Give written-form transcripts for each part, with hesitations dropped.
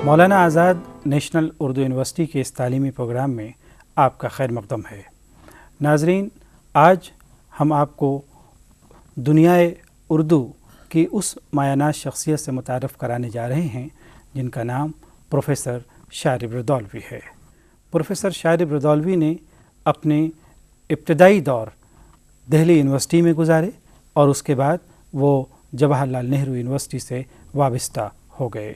Maulana Azad national Urdu university کے اس تعلیمی programme میں آپ کا خیر مقدم ہے۔ ناظرین، آج ہم آپ کو دنیائے اردو کی اس مایہ ناز شخصیت سے متعارف کرانے جا رہے ہیں جن کا نام پروفیسر شارب رضالوی ہے۔ پروفیسر شارب رضالوی نے اپنے ابتدائی دور دہلی یونیورسٹی میں گزارے اور اس کے بعد وہ جواہر لال نہرو یونیورسٹی سے وابستہ ہو گئے۔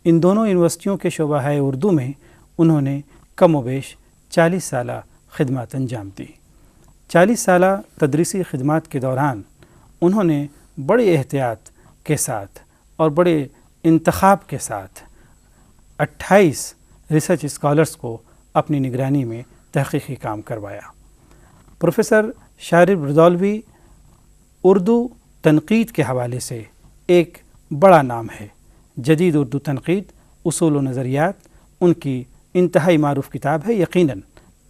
ان دونوں یونیورسٹیوں کے شعبہ اردو میں انہوں نے کم و بیش 40 سالہ خدمات انجام دی۔ 40 سالہ تدریسی خدمات کے دوران انہوں نے بڑے احتیاط کے ساتھ اور بڑے انتخاب کے ساتھ 28 ریسرچ اسکالرس کو اپنی نگرانی میں تحقیقی کام کروایا۔ پروفیسر شارب رضالوی اردو تنقید کے حوالے سے ایک بڑا نام ہے۔ جدید اردو تنقید، اصول و نظریات ان کی انتہائی معروف کتاب ہے، یقیناً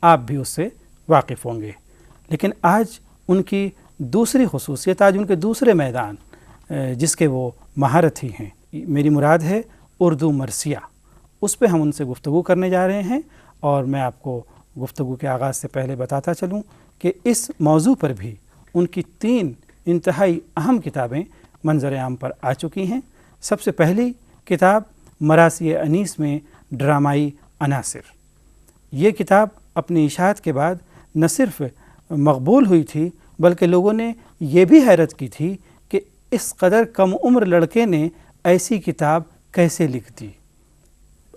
آپ بھی اس سے واقف ہوں گے۔ لیکن آج ان کی دوسری خصوصیت، آج ان کے دوسرے میدان جس کے وہ مہارت ہی ہیں، میری مراد ہے اردو مرثیہ، اس پہ ہم ان سے گفتگو کرنے جا رہے ہیں۔ اور میں آپ کو گفتگو کے آغاز سے پہلے بتاتا چلوں کہ اس موضوع پر بھی ان کی 3 انتہائی اہم کتابیں منظر عام پر آ چکی ہیں۔ سب سے پہلی کتاب مراثی انیس میں ڈرامائی عناصر، یہ کتاب اپنی اشاعت کے بعد نہ صرف مقبول ہوئی تھی بلکہ لوگوں نے یہ بھی حیرت کی تھی کہ اس قدر کم عمر لڑکے نے ایسی کتاب کیسے لکھ دی۔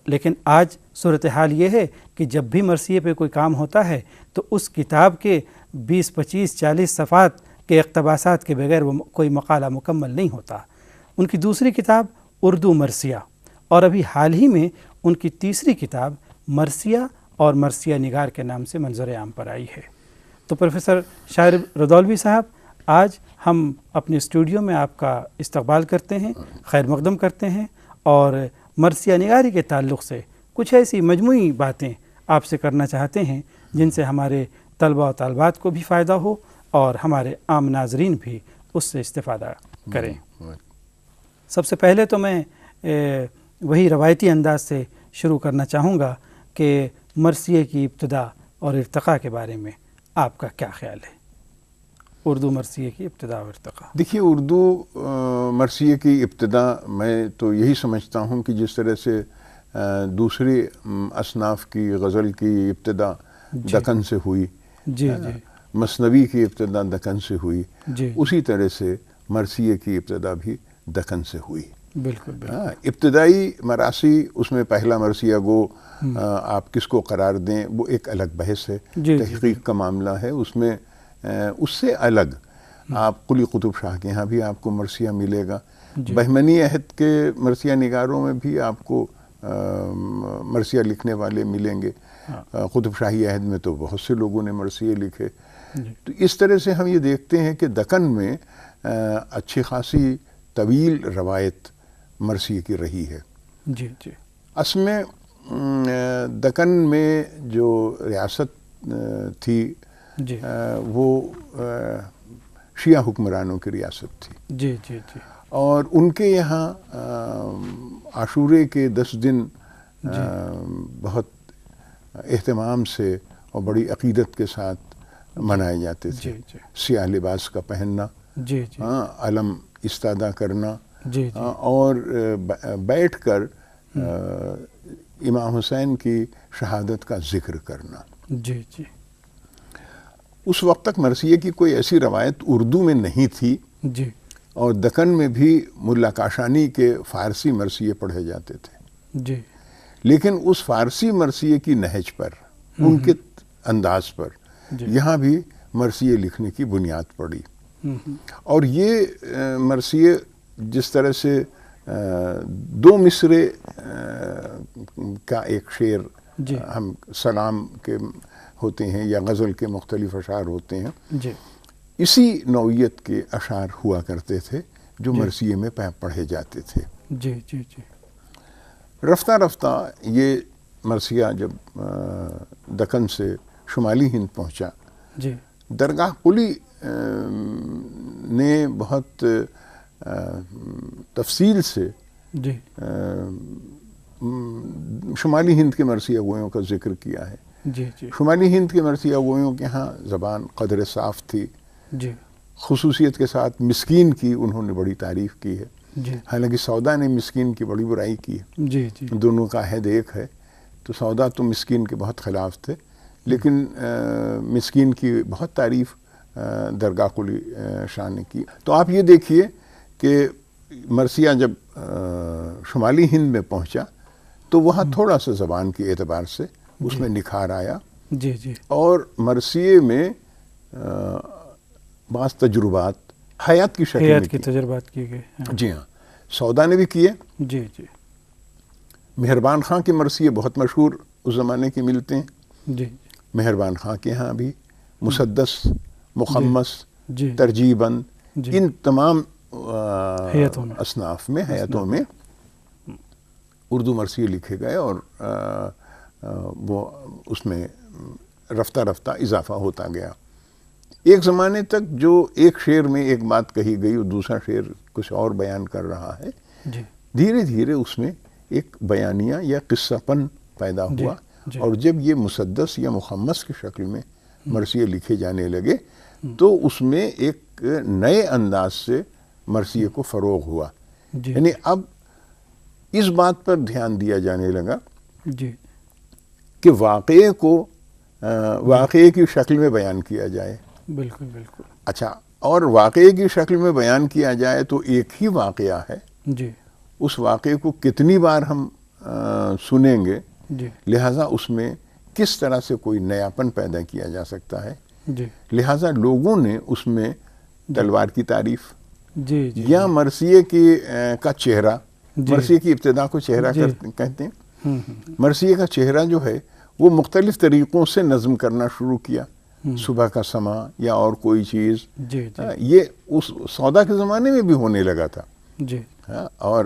لیکن آج صورتحال یہ ہے کہ جب بھی مرثیے پہ کوئی کام ہوتا ہے تو اس کتاب کے 20، 25، 40 صفحات کے اقتباسات کے بغیر وہ کوئی مقالہ مکمل نہیں ہوتا۔ ان کی دوسری کتاب اردو مرثیہ، اور ابھی حال ہی میں ان کی تیسری کتاب مرثیہ اور مرثیہ نگار کے نام سے منظر عام پر آئی ہے۔ تو پروفیسر شارب رضالوی صاحب، آج ہم اپنے اسٹوڈیو میں آپ کا استقبال کرتے ہیں، خیر مقدم کرتے ہیں، اور مرثیہ نگاری کے تعلق سے کچھ ایسی مجموعی باتیں آپ سے کرنا چاہتے ہیں جن سے ہمارے طلباء و طالبات کو بھی فائدہ ہو اور ہمارے عام ناظرین بھی اس سے استفادہ کریں۔ سب سے پہلے تو میں وہی روایتی انداز سے شروع کرنا چاہوں گا کہ مرثیے کی ابتدا اور ارتقاء کے بارے میں آپ کا کیا خیال ہے؟ اردو مرثیے کی ابتدا اور ارتقاء۔ دیکھیے، اردو مرثیے کی ابتدا میں تو یہی سمجھتا ہوں کہ جس طرح سے دوسری اصناف کی غزل کی ابتدا دکن سے ہوئی، مثنوی کی ابتدا دکن سے ہوئی، اسی طرح سے مرثیے کی ابتدا بھی دکن سے ہوئی۔ بالکل۔ ابتدائی مراثی، اس میں پہلا مرثیہ گو آپ کس کو قرار دیں وہ ایک الگ بحث ہے، تحقیق کا معاملہ ہے۔ اس میں اس سے الگ آپ قلی قطب شاہ کے یہاں بھی آپ کو مرثیہ ملے گا، بہمنی عہد کے مرثیہ نگاروں میں بھی آپ کو مرثیہ لکھنے والے ملیں گے۔ قطب شاہی عہد میں تو بہت سے لوگوں نے مرثیے لکھے۔ تو اس طرح سے ہم یہ دیکھتے ہیں کہ دکن میں اچھی خاصی طویل روایت مرثیے کی رہی ہے۔ اصل میں دکن میں جو ریاست تھی وہ شیعہ حکمرانوں کی ریاست تھی، اور ان کے یہاں عاشورے کے 10 دن بہت اہتمام سے اور بڑی عقیدت کے ساتھ منائے جاتے تھے۔ سیاہ لباس کا پہننا، علم استادہ کرنا، اور بیٹھ کر امام حسین کی شہادت کا ذکر کرنا۔ اس وقت تک مرثیے کی کوئی ایسی روایت اردو میں نہیں تھی، اور دکن میں بھی ملا کاشانی کے فارسی مرثیے پڑھے جاتے تھے۔ لیکن اس فارسی مرثیے کی نہج پر، ان کے انداز پر یہاں بھی مرثیے لکھنے کی بنیاد پڑی، اور یہ مرثیے جس طرح سے 2 مصرے کا ایک شعر ہم سلام کے ہوتے ہیں یا غزل کے مختلف اشعار ہوتے ہیں، اسی نوعیت کے اشعار ہوا کرتے تھے جو مرثیے میں پڑھے جاتے تھے۔ رفتہ رفتہ یہ مرثیہ جب دکن سے شمالی ہند پہنچا، درگاہ قلی نے بہت تفصیل سے شمالی ہند کے مرثیہ گویوں کا ذکر کیا ہے. جی جی. شمالی ہند کے مرثیہ گویوں کے ہاں زبان قدر صاف تھی. جی. خصوصیت کے ساتھ مسکین کی انہوں نے بڑی تعریف کی ہے. جی. حالانکہ سودا نے مسکین کی بڑی برائی کی ہے. جی جی. دونوں کا عہد ایک ہے. تو سودا تو مسکین کے بہت خلاف تھے، لیکن مسکین کی بہت تعریف درگاہ قلی شاہ نے کی. تو آپ یہ دیکھیے کہ مرثیہ جب شمالی ہند میں پہنچا تو وہاں تھوڑا سا زبان کے اعتبار سے اس میں نکھار آیا. جی جی. اور مرثیے میں بعض تجربات حیات کی شکل میں تجربات کیے گئے. جی ہاں، سودا نے بھی کیے. جی جی. مہربان خاں کے مرثیے بہت مشہور اس زمانے کے ملتے ہیں. جی. مہربان خاں کے ہاں بھی مسدس، مخمس، جی. ترجیباً جی. ان تمام اصناف میں حیاتوں میں اردو مرثیے لکھے گئے، اور وہ اس میں رفتہ رفتہ اضافہ ہوتا گیا. ایک زمانے تک جو ایک شعر میں ایک بات کہی گئی اور دوسرا شعر کچھ اور بیان کر رہا ہے، جی. دھیرے دھیرے اس میں ایک بیانیہ یا قصہ پن پیدا ہوا. جی. اور جب یہ مسدس یا مخمس کی شکل میں مرثیے لکھے جانے لگے تو اس میں ایک نئے انداز سے مرثیے کو فروغ ہوا. جی. یعنی اب اس بات پر دھیان دیا جانے لگا جی. کہ واقعے کو واقعے کی شکل میں بیان کیا جائے. بالکل بالکل. اچھا، اور واقعے کی شکل میں بیان کیا جائے تو ایک ہی واقعہ ہے. جی. اس واقعے کو کتنی بار ہم سنیں گے، جی. لہٰذا اس میں کس طرح سے کوئی نیاپن پیدا کیا جا سکتا ہے. جی. لہٰذا لوگوں نے اس میں تلوار کی تعریف جی. جی. یا مرثیے کا چہرہ، مرثیے کی ابتدا کو چہرہ کہتے ہیں. مرثیے کا چہرہ جو ہے وہ مختلف طریقوں سے نظم کرنا شروع کیا. صبح کا سما یا اور کوئی چیز. جی. یہ اس سودا کے زمانے میں بھی ہونے لگا تھا. جی. اور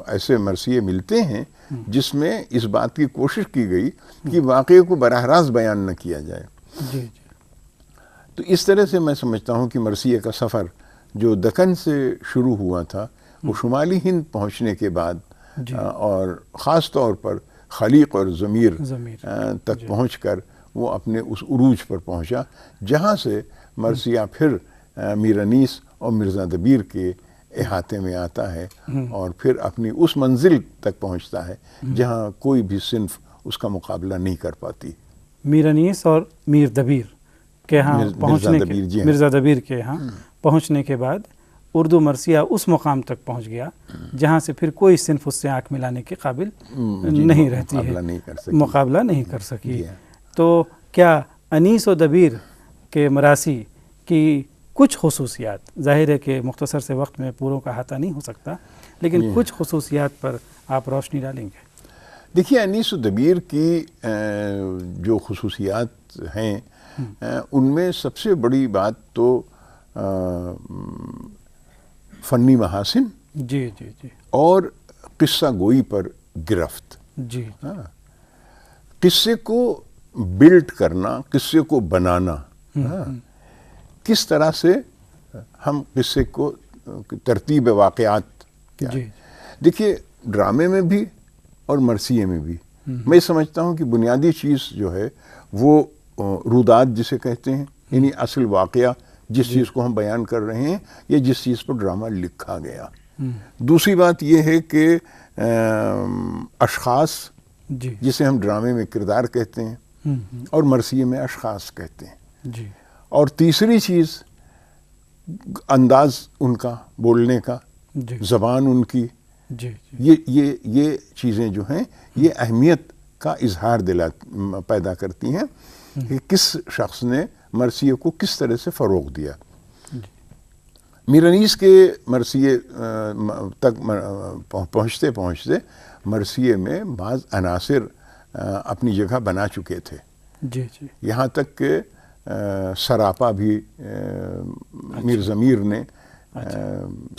ایسے مرثیے ملتے ہیں جس میں اس بات کی کوشش کی گئی کہ واقعے کو براہ راست بیان نہ کیا جائے. جی. جی. تو اس طرح سے میں سمجھتا ہوں کہ مرثیے کا سفر جو دکن سے شروع ہوا تھا وہ شمالی ہند پہنچنے کے بعد اور خاص طور پر خلیق اور ضمیر تک پہنچ کر وہ اپنے اس عروج پر پہنچا، جہاں سے مرثیہ پھر میر انیس اور مرزا دبیر کے احاطے میں آتا ہے اور پھر اپنی اس منزل تک پہنچتا ہے جہاں کوئی بھی صنف اس کا مقابلہ نہیں کر پاتی. میر انیس اور میر دبیر کے ہاں پہنچنے کے مرزا دبیر کے ہاں پہنچنے کے بعد اردو مرثیہ اس مقام تک پہنچ گیا جہاں سے پھر کوئی صنف اس سے آنکھ ملانے کے قابل نہیں رہتی ہے، مقابلہ نہیں کر سکی. تو کیا انیس و دبیر کے مراثی کی کچھ خصوصیات، ظاہر ہے کہ مختصر سے وقت میں پوروں کا احاطہ نہیں ہو سکتا، لیکن کچھ خصوصیات پر آپ روشنی ڈالیں گے؟ دیکھیے، انیس و دبیر کی جو خصوصیات ہیں ان میں سب سے بڑی بات تو فنی محاسن جی جی جی اور قصہ گوئی پر گرفت. جی. قصے کو بلڈ کرنا، قصے کو بنانا، کس طرح سے ہم قصے کو ترتیب واقعات کیا. دیکھیے، ڈرامے میں بھی اور مرثیے میں بھی میں سمجھتا ہوں کہ بنیادی چیز جو ہے وہ رودات جسے کہتے ہیں، یعنی اصل واقعہ جس چیز کو ہم بیان کر رہے ہیں یا جس چیز پر ڈرامہ لکھا گیا. دوسری بات یہ ہے کہ اشخاص جسے ہم ڈرامے میں کردار کہتے ہیں اور مرثیے میں اشخاص کہتے ہیں. اور تیسری چیز انداز ان کا بولنے کا، زبان ان کی، یہ چیزیں جو ہیں یہ اہمیت کا اظہار پیدا کرتی ہیں کہ کس شخص نے مرثیے کو کس طرح سے فروغ دیا. میر انیس کے مرثیے تک پہنچتے پہنچتے مرثیے میں بعض عناصر اپنی جگہ بنا چکے تھے. یہاں تک کہ سراپا بھی میر ضمیر نے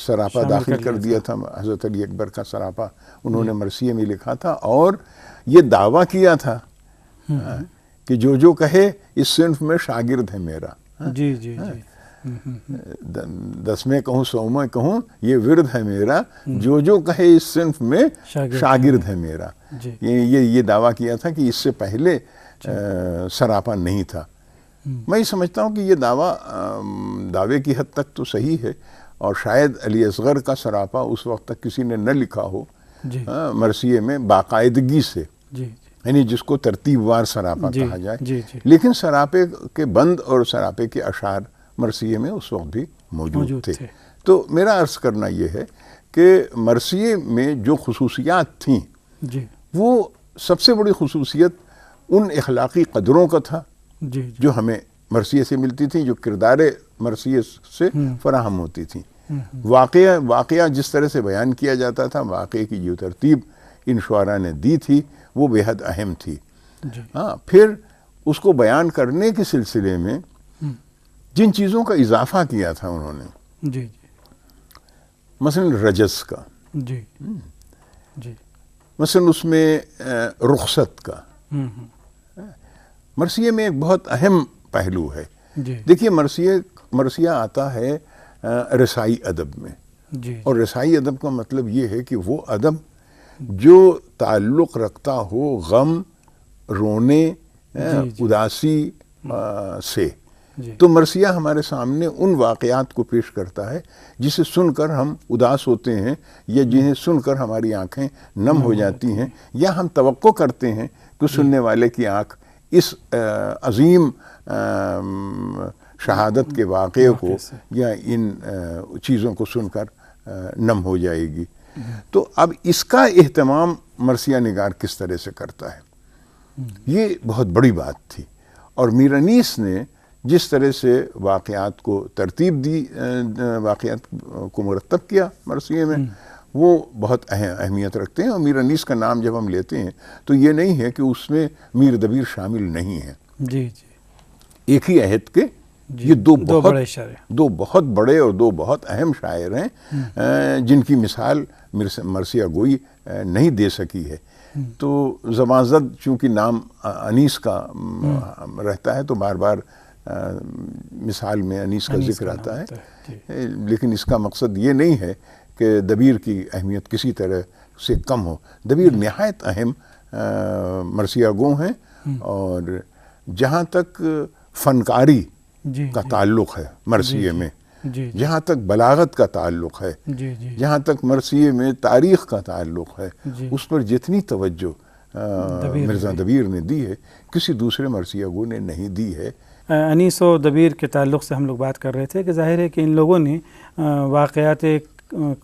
سراپا داخل کر دیا تھا. حضرت علی اکبر کا سراپا انہوں نے مرثیے میں لکھا تھا اور یہ دعویٰ کیا تھا کہ جو کہے اس صنف میں شاگرد ہے میرا. 10 میں کہوں 100 میں کہوں یہ ورد ہے میرا، جو جو کہے اس صنف میں شاگرد ہے میرا. یہ دعویٰ کیا تھا کہ اس سے پہلے سراپا نہیں تھا. میں یہ سمجھتا ہوں کہ یہ دعوے کی حد تک تو صحیح ہے، اور شاید علی اصغر کا سراپا اس وقت تک کسی نے نہ لکھا ہو مرثیے میں باقاعدگی سے، یعنی جس کو ترتیب وار سراپا کہا جائے. لیکن سراپے کے بند اور سراپے کے اشعار مرثیے میں اس وقت بھی موجود تھے. تو میرا عرض کرنا یہ ہے کہ مرثیے میں جو خصوصیات تھیں وہ سب سے بڑی خصوصیت ان اخلاقی قدروں کا تھا جو ہمیں مرثیے سے ملتی تھی، جو کردار مرثیے سے فراہم ہوتی تھیں. واقعہ جس طرح سے بیان کیا جاتا تھا، واقعے کی جو ترتیب ان شعراء نے دی تھی وہ بے حد اہم تھی. پھر اس کو بیان کرنے کے سلسلے میں جن چیزوں کا اضافہ کیا تھا انہوں نے، مثلا رجز کا، مثلا اس میں رخصت کا، مرثیے میں ایک بہت اہم پہلو ہے. دیکھیے مرثیہ آتا ہے رسائی ادب میں، اور رسائی ادب کا مطلب یہ ہے کہ وہ ادب جو تعلق رکھتا ہو غم، رونے، اداسی سے. تو مرثیہ ہمارے سامنے ان واقعات کو پیش کرتا ہے جسے سن کر ہم اداس ہوتے ہیں، یا جنہیں سن کر ہماری آنکھیں نم ہو جاتی ہیں، یا ہم توقع کرتے ہیں کہ سننے والے کی آنکھ اس عظیم شہادت کے واقعے کو یا ان چیزوں کو سن کر نم ہو جائے گی. تو اب اس کا اہتمام مرثیہ نگار کس طرح سے کرتا ہے، یہ بہت بڑی بات تھی. اور میر انیس نے جس طرح سے واقعات کو ترتیب دی، واقعات کو مرتب کیا مرثیے میں، وہ بہت اہمیت رکھتے ہیں. اور میر انیس کا نام جب ہم لیتے ہیں تو یہ نہیں ہے کہ اس میں میر دبیر شامل نہیں ہے. ایک ہی عہد کے یہ دو بہت بڑے اور دو بہت اہم شاعر ہیں جن کی مثال مرثیہ گوئی نہیں دے سکی ہے. تو زبان زد چونکہ نام انیس کا رہتا ہے تو بار بار مثال میں انیس کا ذکر آتا ہے، لیکن اس کا مقصد یہ نہیں ہے کہ دبیر کی اہمیت کسی طرح سے کم ہو. دبیر نہایت اہم مرثیہ گو ہیں، اور جہاں تک فنکاری کا تعلق ہے مرثیے میں، جہاں تک بلاغت کا تعلق ہے، جہاں تک مرثیے میں تاریخ کا تعلق ہے، اس پر جتنی توجہ مرزا دبیر نے دی ہے کسی دوسرے مرثیہ گو نے نہیں دی ہے. انیس و دبیر کے تعلق سے ہم لوگ بات کر رہے تھے کہ ظاہر ہے کہ ان لوگوں نے واقعات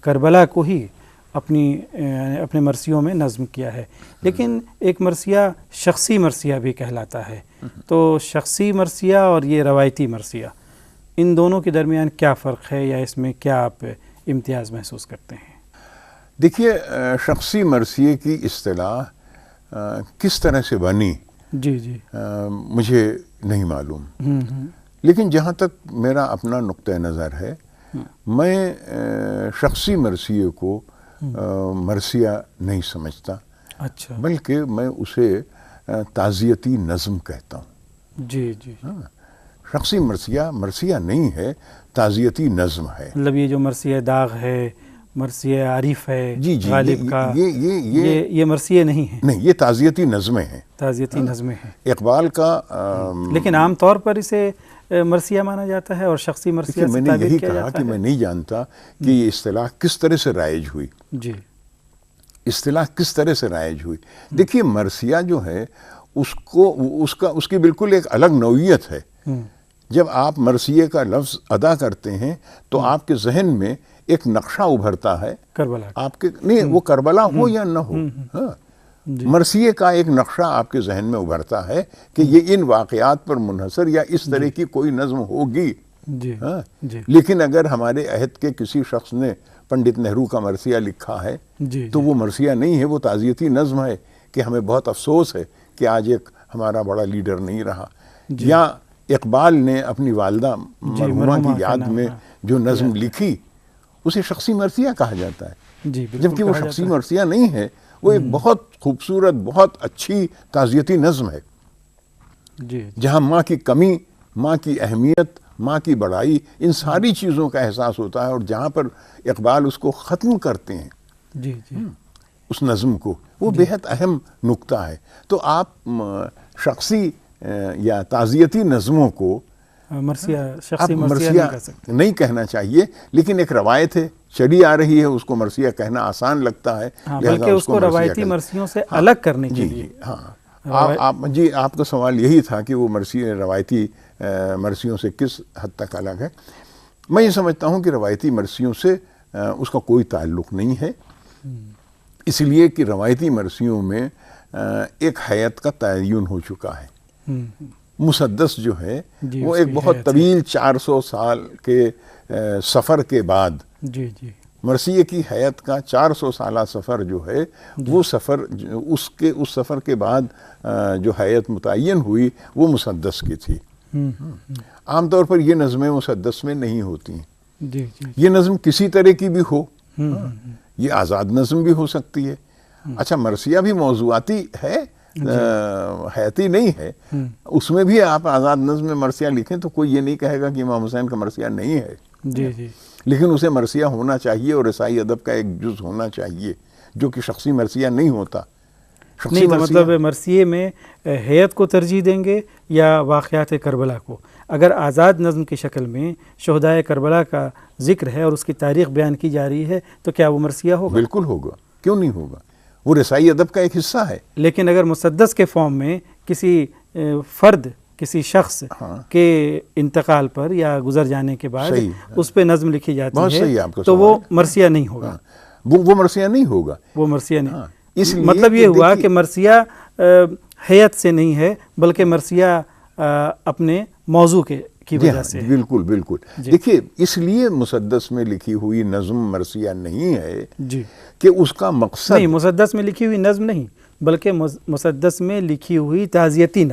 کربلا کو ہی اپنے مرثیوں میں نظم کیا ہے، لیکن ایک مرثیہ شخصی مرثیہ بھی کہلاتا ہے. تو شخصی مرثیہ اور یہ روایتی مرثیہ، ان دونوں کے درمیان کیا فرق ہے، یا اس میں کیا آپ امتیاز محسوس کرتے ہیں؟ دیکھیے، شخصی مرثیے کی اصطلاح کس طرح سے بنی مجھے نہیں معلوم، لیکن جہاں تک میرا اپنا نقطہ نظر ہے، میں شخصی مرثیے کو مرثیہ نہیں سمجھتا، بلکہ میں اسے تعزیتی نظم کہتا ہوں. شخصی مرثیہ نہیں ہے، تعزیتی نظم ہے. مطلب یہ جو مرثیہ داغ ہے، مرثیہ عارف ہے غالب کا، یہ مرثیہ نہیں ہے. نہیں، یہ تعزیتی نظمیں ہیں. تعزیتی نظمیں ہیں. اقبال کا لیکن عام طور پر اسے مرثیہ مانا جاتا ہے، اور شخصی مرثیہ سے میں نے یہی کہا کہ میں نہیں جانتا کہ یہ اصطلاح کس طرح سے رائج ہوئی. اصطلاح کس طرح سے رائج ہوئی. دیکھیے، مرثیہ جو ہے اس کی بالکل ایک الگ نوعیت ہے. جب آپ مرثیے کا لفظ ادا کرتے ہیں تو آپ کے ذہن میں ایک نقشہ ابھرتا ہے کربلا، آپ کے نہیں وہ کربلا ہو یا نہ ہو، مرثیے کا ایک نقشہ آپ کے ذہن میں ابھرتا ہے کہ یہ ان واقعات پر منحصر یا اس طرح کی کوئی نظم ہوگی. لیکن اگر ہمارے عہد کے کسی شخص نے پنڈت نہرو کا مرثیہ لکھا ہے تو وہ مرثیہ نہیں ہے، وہ تعزیتی نظم ہے کہ ہمیں بہت افسوس ہے کہ آج ایک ہمارا بڑا لیڈر نہیں رہا. یا اقبال نے اپنی والدہ مرحومہ کی یاد میں جو نظم لکھی اسے شخصی مرثیہ کہا جاتا ہے، جبکہ وہ شخصی مرثیہ نہیں ہے، وہ ایک بہت خوبصورت، بہت اچھی تعزیتی نظم ہے، جہاں ماں کی کمی، ماں کی اہمیت، ماں کی بڑائی، ان ساری چیزوں کا احساس ہوتا ہے، اور جہاں پر اقبال اس کو ختم کرتے ہیں جی جی اس نظم کو، وہ بیحد اہم نکتہ ہے۔ تو آپ شخصی یا تعزیتی نظموں کو مرثیہ، شخصی آپ مرثیہ نہیں کہہ سکتے، نہیں کہنا چاہیے، لیکن ایک روایت ہے، چلی آ رہی ہے، اس کو مرثیہ کہنا آسان لگتا ہے، ہاں، بلکہ اس کو روایتی مرثیوں سے الگ کرنے کے لیے۔ جی آپ کا سوال یہی تھا کہ وہ مرثیہ روایتی مرثیوں سے کس حد تک الگ ہے۔ میں یہ سمجھتا ہوں کہ روایتی مرثیوں سے اس کا کوئی تعلق نہیں ہے، اس لیے کہ روایتی مرثیوں میں ایک حیت کا تعین ہو چکا ہے۔ مسدس جو ہے وہ ایک بہت طویل 400 سال کے سفر کے بعد، مرثیے کی حیات کا 400 سالہ سفر جو ہے، وہ سفر اس سفر کے بعد جو حیات متعین ہوئی وہ مسدس کی تھی۔ عام طور پر یہ نظمیں مسدس میں نہیں ہوتی ہیں۔ یہ نظم کسی طرح کی بھی ہو، یہ آزاد نظم بھی ہو سکتی ہے۔ اچھا، مرثیہ بھی موضوعاتی ہے، حیاتی نہیں ہے، اس میں بھی آپ آزاد نظم میں مرثیہ لکھیں تو کوئی یہ نہیں کہے گا کہ امام حسین کا مرثیہ نہیں ہے، لیکن اسے مرثیہ ہونا چاہیے اور رسائی ادب کا ایک جز ہونا چاہیے، جو کہ شخصی مرثیہ نہیں ہوتا۔ نہیں تو مطلب مرثیے میں حیت کو ترجیح دیں گے یا واقعات کربلا کو؟ اگر آزاد نظم کی شکل میں شہدائے کربلا کا ذکر ہے اور اس کی تاریخ بیان کی جا رہی ہے تو کیا وہ مرثیہ ہوگا؟ بالکل ہوگا، کیوں نہیں ہوگا، وہ رسائی ادب کا ایک حصہ ہے۔ لیکن اگر مسدس کے فارم میں کسی فرد، کسی شخص کے انتقال پر یا گزر جانے کے بعد اس پہ نظم لکھی جاتی ہے تو وہ مرثیہ نہیں ہوگا، وہ مرثیہ نہیں ہوگا، وہ مرثیہ نہیں۔ مطلب یہ ہوا کہ مرثیہ حیت سے نہیں ہے بلکہ مرثیہ اپنے موضوع کی وجہ سے۔ بالکل بالکل، دیکھیے اس لیے مسدس میں لکھی ہوئی نظم مرثیہ نہیں ہے کہ اس کا مقصد نہیں، مسدس میں لکھی ہوئی نظم نہیں بلکہ مسدس میں لکھی ہوئی تعزیتی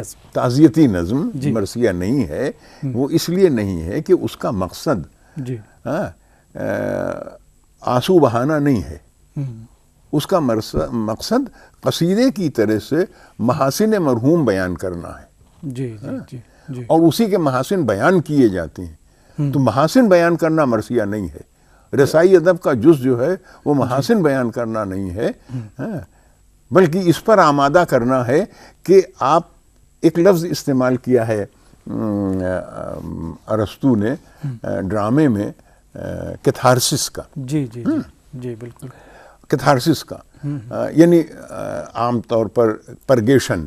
نظم مرثیہ نہیں ہے۔ وہ اس لیے نہیں ہے کہ اس کا مقصد آنسو بہانا نہیں ہے، اس کا مقصد قصیدے کی طرح سے محاسن مرحوم بیان کرنا ہے، اور اسی کے محاسن بیان کیے جاتے ہیں، تو محاسن بیان کرنا مرثیہ نہیں ہے۔ رسائی ادب کا جز جو ہے وہ محاسن بیان کرنا نہیں ہے، بلکہ اس پر آمادہ کرنا ہے کہ آپ ایک لفظ استعمال کیا ہے ارسطو نے ڈرامے میں، کیتھارسس کا۔ جی بالکل، کیتھارسس کا یعنی عام طور پر پرگیشن،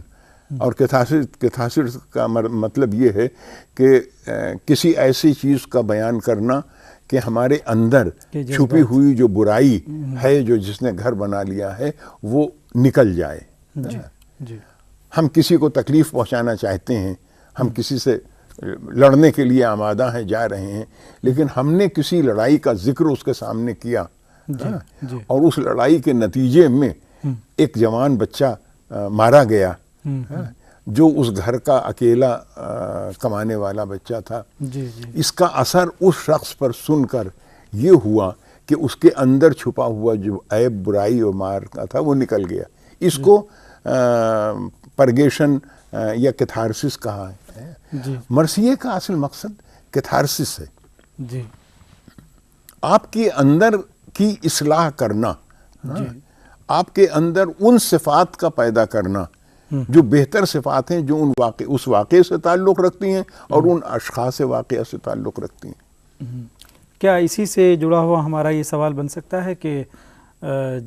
اور کیتھارسس کا مطلب یہ ہے کہ کسی ایسی چیز کا بیان کرنا کہ ہمارے اندر چھپی ہوئی جو برائی ہے، جو جس نے گھر بنا لیا ہے، وہ نکل جائے۔ ہم کسی کو تکلیف پہنچانا چاہتے ہیں، ہم کسی سے لڑنے کے لیے آمادہ ہیں، جا رہے ہیں، لیکن ہم نے کسی لڑائی کا ذکر اس کے سامنے کیا، اور اس لڑائی کے نتیجے میں ایک جوان بچہ مارا گیا، جو اس گھر کا اکیلا کمانے والا بچہ تھا۔ اس کا اثر اس شخص پر سن کر یہ ہوا کہ اس کے اندر چھپا ہوا جو عیب، برائی اور مار کا تھا وہ نکل گیا۔ اس کو پرگیشن یا کیتھارسس کہا ہے۔ مرثیے کا اصل مقصد کیتھارسس ہے، آپ کے اندر کی اصلاح کرنا، آپ کے اندر ان صفات کا پیدا کرنا جو بہتر صفات ہیں، جو اس واقعے سے تعلق رکھتی ہیں اور ان اشخاص واقعہ سے تعلق رکھتی ہیں۔ کیا اسی سے جڑا ہوا ہمارا یہ سوال بن سکتا ہے کہ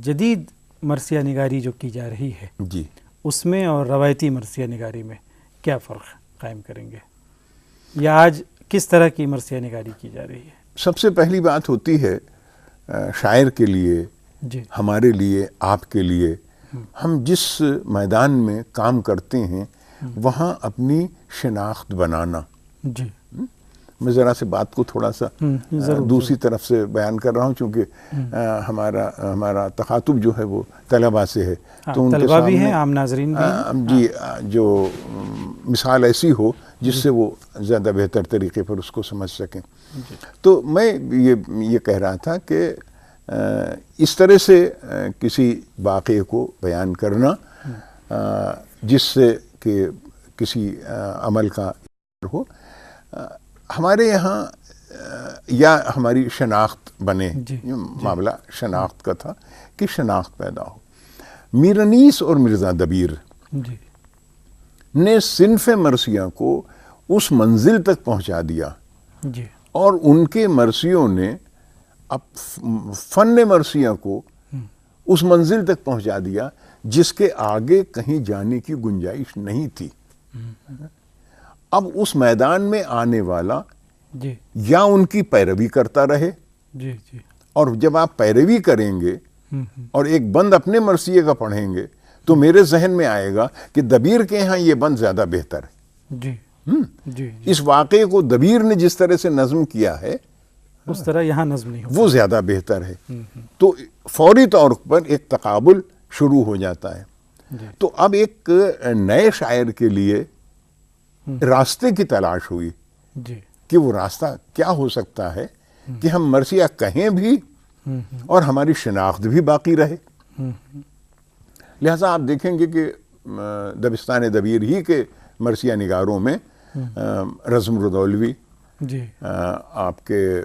جدید مرثیہ نگاری جو کی جا رہی ہے اس میں اور روایتی مرثیہ نگاری میں کیا فرق قائم کریں گے، یا آج کس طرح کی مرثیہ نگاری کی جا رہی ہے؟ سب سے پہلی بات ہوتی ہے شاعر کے لیے، ہمارے لیے، آپ کے لیے، ہم جس میدان میں کام کرتے ہیں وہاں اپنی شناخت بنانا۔ میں ذرا سے بات کو تھوڑا سا دوسری طرف سے بیان کر رہا ہوں، چونکہ ہمارا تخاطب جو ہے وہ طلباء سے ہے، تو طلباء بھی ہیں، عام ناظرین بھی ہیں، جی، جو مثال ایسی ہو جس سے وہ زیادہ بہتر طریقے پر اس کو سمجھ سکیں۔ تو میں یہ کہہ رہا تھا کہ اس طرح سے کسی واقعے کو بیان کرنا جس سے کہ کسی عمل کا ہو، ہمارے یہاں یا ہماری شناخت بنے، معاملہ شناخت کا تھا کہ شناخت پیدا ہو. میر انیس اور مرزا دبیر نے صنف مرثیہ کو اس منزل تک پہنچا دیا اور ان کے مرثیوں نے اب فن مرثیہ کو اس منزل تک پہنچا دیا جس کے آگے کہیں جانے کی گنجائش نہیں تھی. اب اس میدان میں آنے والا یا ان کی پیروی کرتا رہے، اور جب آپ پیروی کریں گے اور ایک بند اپنے مرثیے کا پڑھیں گے تو میرے ذہن میں آئے گا کہ دبیر کے ہاں یہ بند زیادہ بہتر ہے. اس واقعے کو دبیر نے جس طرح سے نظم کیا ہے اس طرح یہاں نظم نہیں وہ زیادہ بہتر ہے. تو فوری طور پر ایک تقابل شروع ہو جاتا ہے. تو اب ایک نئے شاعر کے لیے راستے کی تلاش ہوئی کہ وہ راستہ کیا ہو سکتا ہے کہ ہم مرثیہ کہیں بھی اور ہماری شناخت بھی باقی رہے. لہذا آپ دیکھیں گے کہ دبستان دبیر ہی کے مرثیہ نگاروں میں رزم رضولوی، آپ کے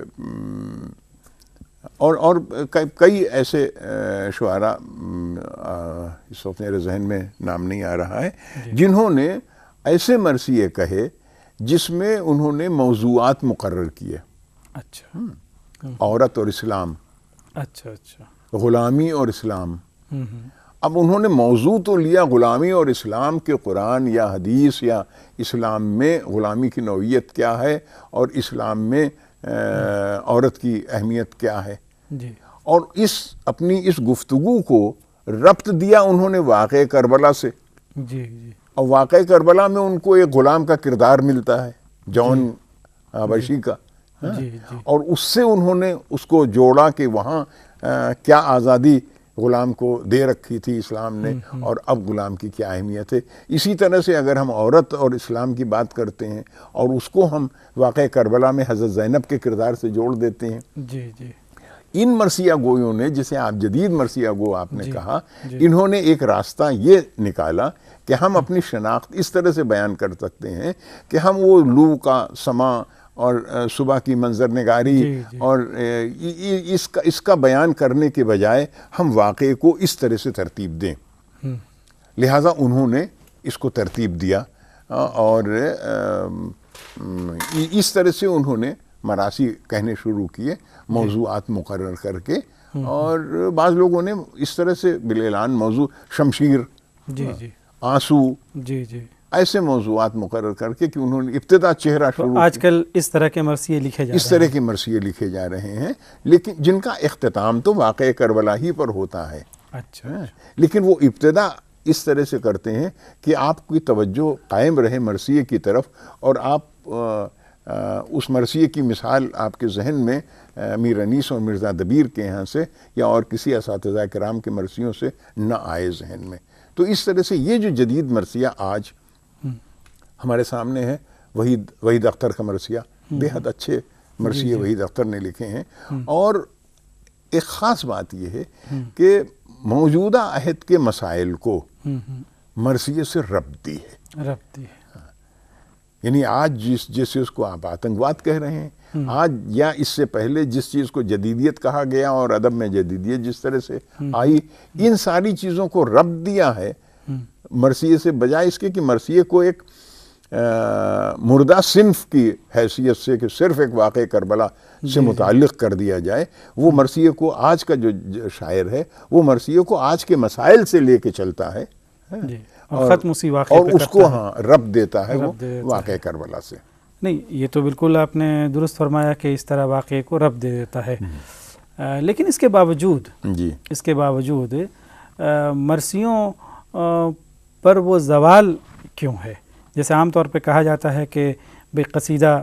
اور کئی ایسے شعراء، اس وقت میرے ذہن میں نام نہیں آ رہا ہے، جنہوں نے ایسے مرثیے کہے جس میں انہوں نے موضوعات مقرر کیے. اچھا. عورت اور اسلام، اچھا غلامی اور اسلام. اب انہوں نے موضوع تو لیا غلامی اور اسلام کے قرآن یا حدیث یا اسلام میں غلامی کی نوعیت کیا ہے اور اسلام میں عورت کی اہمیت کیا ہے، اور اپنی اس گفتگو کو ربط دیا انہوں نے واقعہ کربلا سے. اور واقعہ کربلا میں ان کو ایک غلام کا کردار ملتا ہے، جون حبشی کا، اور اس سے انہوں نے اس کو جوڑا کہ وہاں کیا آزادی غلام کو دے رکھی تھی اسلام نے، اور اب غلام کی کیا اہمیت ہے. اسی طرح سے اگر ہم عورت اور اسلام کی بات کرتے ہیں اور اس کو ہم واقعہ کربلا میں حضرت زینب کے کردار سے جوڑ دیتے ہیں. ان مرثیہ گویوں نے، جسے آپ جدید مرثیہ گو آپ نے کہا، انہوں نے ایک راستہ یہ نکالا کہ ہم اپنی شناخت اس طرح سے بیان کر سکتے ہیں کہ ہم وہ لو کا سما اور صبح کی منظر نگاری اور اس کا بیان کرنے کے بجائے ہم واقعے کو اس طرح سے ترتیب دیں. لہٰذا انہوں نے اس کو ترتیب دیا اور اس طرح سے انہوں نے مراثی کہنے شروع کیے موضوعات مقرر کر کے. اور بعض لوگوں نے اس طرح سے بالاعلان موضوع شمشیر، آنسو، ایسے موضوعات مقرر کر کے کہ انہوں نے ابتدا چہرہ شروع. آج کل اس طرح کے مرثیے لکھے جا رہے ہیں، اس طرح کے مرثیے لکھے جا رہے ہیں، لیکن جن کا اختتام تو واقعہ کربلا ہی پر ہوتا ہے. اچھا. لیکن وہ ابتدا اس طرح سے کرتے ہیں کہ آپ کی توجہ قائم رہے مرثیے کی طرف، اور آپ اس مرثیے کی مثال آپ کے ذہن میں میر انیس اور مرزا دبیر کے یہاں سے یا اور کسی اساتذہ کرام کے مرثیوں سے نہ آئے ذہن میں. تو اس طرح سے یہ جو جدید مرثیہ آج ہمارے سامنے ہے، وحید اختر کا مرثیہ، بے حد اچھے مرثیے وحید اختر نے لکھے ہیں. اور ایک خاص بات یہ ہے کہ موجودہ عہد کے مسائل کو مرثیے سے ربط دی ہے. یعنی آج جس چیز کو آپ آتنکواد کہہ رہے ہیں، آج یا اس سے پہلے جس چیز کو جدیدیت کہا گیا اور ادب میں جدیدیت جس طرح سے آئی، ان ساری چیزوں کو ربط دیا ہے مرثیے سے، بجائے اس کے کہ مرثیے کو ایک مردہ صنف کی حیثیت سے کہ صرف ایک واقعہ کربلا سے متعلق کر دیا جائے. وہ مرثیے کو آج کا جو شاعر ہے وہ مرثیے کو آج کے مسائل سے لے کے چلتا ہے اور ختم اسی واقعے اور اس کو ربط دیتا ہے وہ واقعہ کربلا سے. نہیں، یہ تو بالکل آپ نے درست فرمایا کہ اس طرح واقعے کو ربط دے دیتا ہے. لیکن اس کے باوجود مرثیوں پر وہ زوال کیوں ہے؟ جیسے عام طور پہ کہا جاتا ہے کہ بے قصیدہ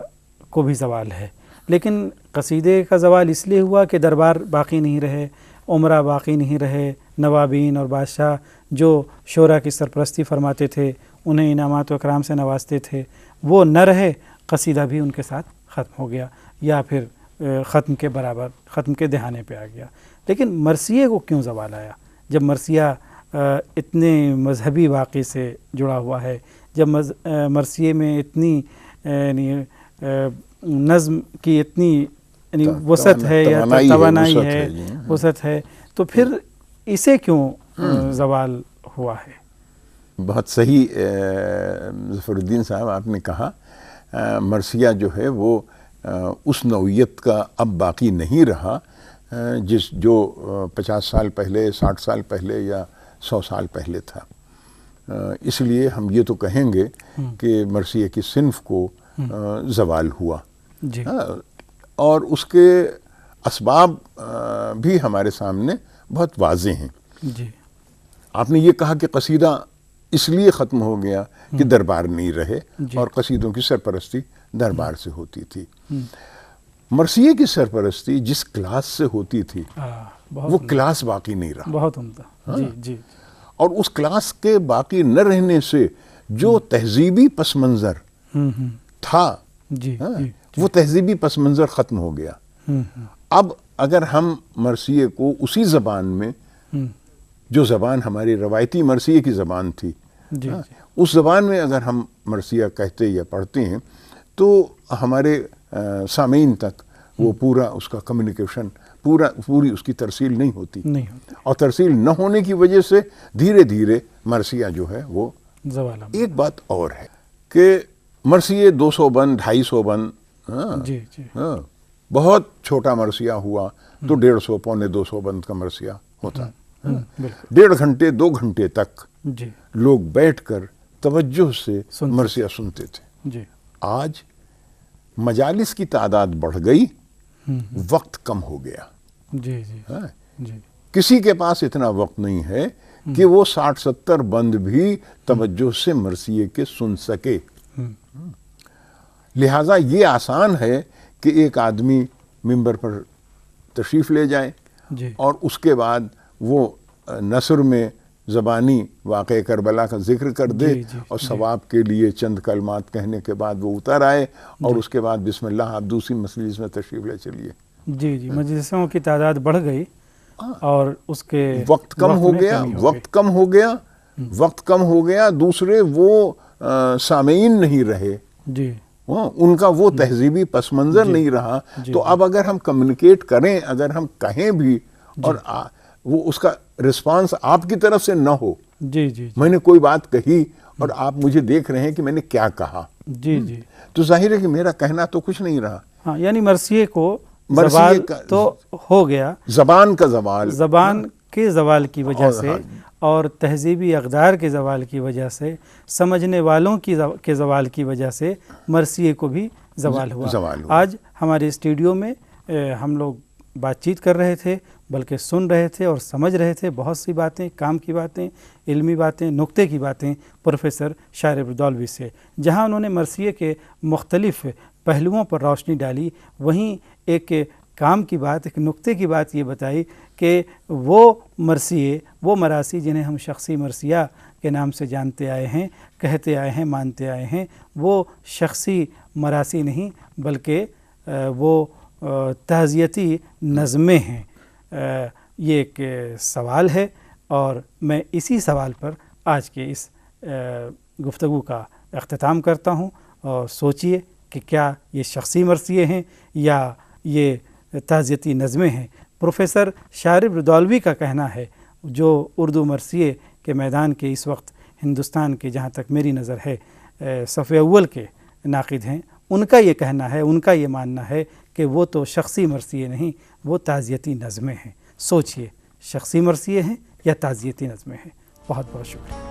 کو بھی زوال ہے، لیکن قصیدے کا زوال اس لیے ہوا کہ دربار باقی نہیں رہے، عمرہ باقی نہیں رہے، نوابین اور بادشاہ جو شورا کی سرپرستی فرماتے تھے، انہیں انعامات و اکرام سے نوازتے تھے، وہ نہ رہے، قصیدہ بھی ان کے ساتھ ختم ہو گیا یا پھر ختم کے برابر، ختم کے دہانے پہ آ گیا. لیکن مرثیے کو کیوں زوال آیا جب مرثیہ اتنے مذہبی واقعے سے جڑا ہوا ہے، جب مرثیے میں اتنی نظم کی اتنی یعنی وسعت ہے یا توانائی ہے، وسعت ہے، تو پھر اسے کیوں زوال ہوا ہے؟ بہت صحیح ظفر الدین صاحب آپ نے کہا، مرثیہ جو ہے وہ اس نوعیت کا اب باقی نہیں رہا جو 50 سال پہلے، 60 سال پہلے یا 100 سال پہلے تھا۔ اس لیے ہم یہ تو کہیں گے کہ مرثیہ کی صنف کو زوال ہوا، اور اس کے اسباب بھی ہمارے سامنے بہت واضح ہیں۔ آپ نے یہ کہا کہ قصیدہ اس لیے ختم ہو گیا کہ دربار نہیں رہے، اور قصیدوں کی سرپرستی دربار سے ہوتی تھی۔ مرثیے کی سرپرستی جس کلاس سے ہوتی تھی وہ کلاس باقی نہیں رہا، بہت عمدہ۔ جی، اور اس کلاس کے باقی نہ رہنے سے جو تہذیبی پس منظر تھا، وہ تہذیبی پس منظر ختم ہو گیا۔ اب اگر ہم مرثیے کو اسی زبان میں، جو زبان ہماری روایتی مرثیے کی زبان تھی، اس زبان میں اگر ہم مرثیہ کہتے یا پڑھتے ہیں تو ہمارے سامعین تک وہ پورا اس کا کمیونیکیشن، پوری اس کی ترسیل نہیں ہوتی، اور ترسیل نہ ہونے کی وجہ سے دھیرے دھیرے مرثیہ جو ہے وہ زوال۔ ایک بات اور ہے کہ مرثیے 200 بند، 250 بند، بہت چھوٹا مرثیہ ہوا تو 150 پونے 200 بند کا مرثیہ ہوتا، 1.5 گھنٹے 2 گھنٹے تک لوگ بیٹھ کر توجہ سے مرثیہ سنتے تھے۔ آج مجالس کی تعداد بڑھ گئی، وقت کم ہو گیا۔ کسی کے پاس اتنا وقت نہیں ہے کہ وہ 60-70 بند بھی توجہ سے مرثیے کے سن سکے۔ لہٰذا یہ آسان ہے کہ ایک آدمی ممبر پر تشریف لے جائے اور اس کے بعد وہ نثر میں زبانی واقعہ کربلا کا ذکر کر دے، اور ثواب کے لیے چند کلمات کہنے کے بعد وہ اتر آئے، اور اس کے بعد بسم اللہ آپ دوسری مجلس میں تشریف لے چلیے۔ مجلسوں کی تعداد بڑھ گئی اور اس کے وقت کم ہو گیا، دوسرے وہ سامعین نہیں رہے، ان کا وہ تہذیبی پس منظر نہیں رہا۔ تو اب اگر ہم کمیونیکیٹ کریں، اگر ہم کہیں بھی، اور وہ اس کا رسپانس آپ کی طرف سے نہ ہو، میں نے کوئی بات کہی اور آپ مجھے دیکھ رہے ہیں کہ میں نے کیا کہا، تو ظاہر ہے کہ میرا کہنا تو کچھ نہیں رہا۔ یعنی مرثیے کو زوال تو ہو گیا، زبان کا زوال، زبان کے زوال کی وجہ سے، اور تہذیبی اقدار کے زوال کی وجہ سے، سمجھنے والوں کے زوال کی وجہ سے مرثیے کو بھی زوال ہوا۔ آج ہمارے اسٹوڈیو میں ہم لوگ بات چیت کر رہے تھے، بلکہ سن رہے تھے اور سمجھ رہے تھے بہت سی باتیں، کام کی باتیں، علمی باتیں، نکتے کی باتیں پروفیسر شارب ردولوی سے، جہاں انہوں نے مرثیے کے مختلف پہلوؤں پر روشنی ڈالی، وہیں ایک کام کی بات، ایک نکتے کی بات یہ بتائی کہ وہ مرثیے، وہ مراثی جنہیں ہم شخصی مرثیہ کے نام سے جانتے آئے ہیں، کہتے آئے ہیں، مانتے آئے ہیں، وہ شخصی مراثی نہیں بلکہ وہ تعزیتی نظمیں ہیں۔ یہ ایک سوال ہے، اور میں اسی سوال پر آج کے اس گفتگو کا اختتام کرتا ہوں، اور سوچئے کہ کیا یہ شخصی مرثیے ہیں یا یہ تعزیتی نظمیں ہیں۔ پروفیسر شارب ردولوی کا کہنا ہے، جو اردو مرثیے کے میدان کے اس وقت ہندوستان کے، جہاں تک میری نظر ہے، صف اول کے ناقد ہیں، ان کا یہ کہنا ہے، ان کا یہ ماننا ہے کہ وہ تو شخصی مرثیے نہیں، وہ تعزیتی نظمیں ہیں۔ سوچئے، شخصی مرثیے ہیں یا تعزیتی نظمیں ہیں؟ بہت بہت شکریہ۔